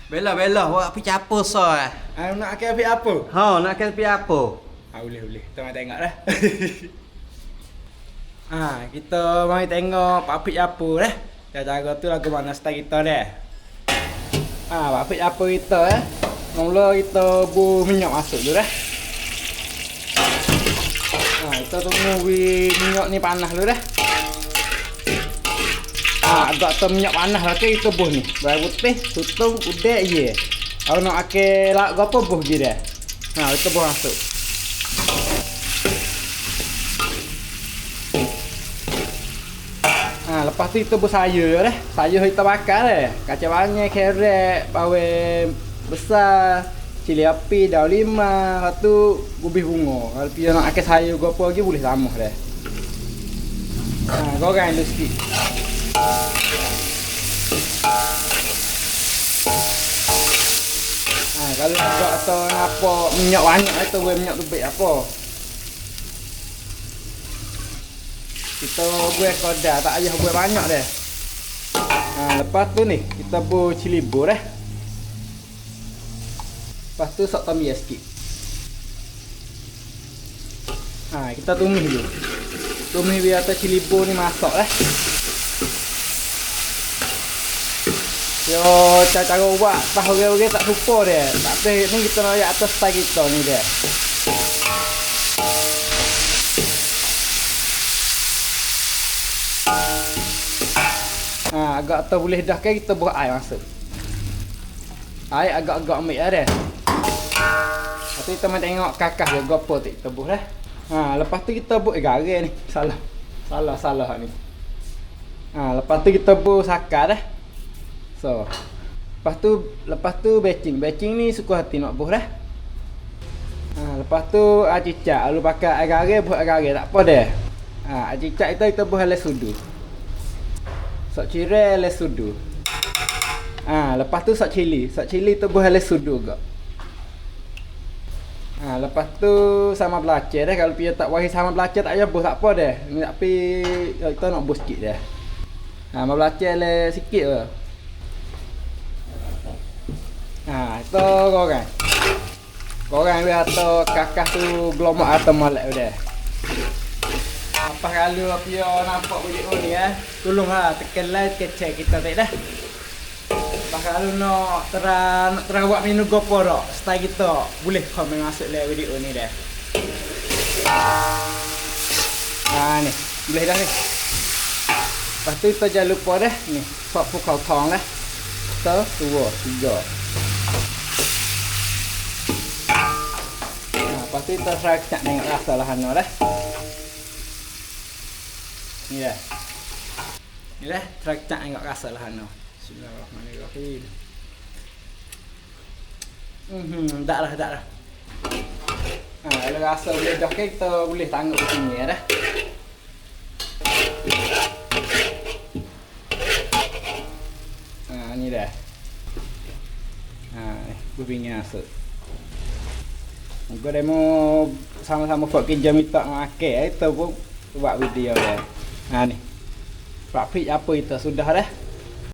Bela, buat api capur so ah. Nak akan api apa? Ha, nak api apa? Boleh. Kita mai tengok dah. Kita mai tengok api apa dah. Cara tu lagu mana style kita dah. Api apa kita mula kita bu minyak masuk dulu dah. Kita tunggu minyak ni panas dulu dah. Agak tu minyak panas lah kita buh ni. Bawang putih, tutung, udek je. Kalau nak ake lak apa buh je dah. Kita buh masuk. Lepas tu kita buh sayur dah. Sayur kita bakar dah. Kacang banyak, kerek, bawang besar, cili api, daun lima, lepas tu gubih bunga. Kalau dia nak ake sayur apa lagi boleh tambah dah. Goreng dulu sikit. Kalau nak atau apa minyak banyak itu minyak tu baik apa. Kita buat koda tak payah buat banyak dah. Lepas tu ni kita buat cili bor dah. Lepas tu sok tom bias sikit. Kita tumis dulu. Tumis biar atas cili bor ni masak dah. Yo, cara buat tahu orang tak lupa dia. Tapi ni kita nak atas style kita ni dia. Agak tak boleh dah kan kita buat air masuk. Air agak-agak ambil dah dia. Lepas tu kita mai tengok kakak dia gapo tu kita buat dah. Lepas tu kita buat garam ni. Salah ni. Lepas tu kita buat sakar dah. So, lepas tu batching. Batching ni suka hati nak buh dah. Lepas tu cicak. Lalu pakai air garam, buat air garam tak apa dah. Cicak kita buh air sudu. Sok cirai air sudu. Lepas tu sok cili tu buh air sudu juga. Lepas tu sama belacan dah. Kalau dia tak wahi sama belacan tak payah buh tak apa dah. Tapi kita nak buh sikit dah. Sama belacan le sikit je. Itu goreng dia atau kakak tu gelomak atau molek dah. Apa kalau dia nampak video ni tolonglah tekan like kecek kita tak dah. Apa kalau nak terawak minum gopo dak style kita boleh komen masuk le video ni dah. Ni boleh dah ni. Lepas tu kita jangan lupa dah ni sok pukau tong dah. 1 2 3. Lepas tu kita racak tengok rasa lahana dah. Ni dah. Racak tengok rasa lahana. Bismillahirrahmanirrahim. Dak lah. Kalau rasa boleh dah kita boleh tanggup ke sini dah. Ni dah. Bubingnya masuk. Gua demo sama-sama buat kerja minta makan itu pun buat video dah. Ni. Praktik apa itu sudah dah.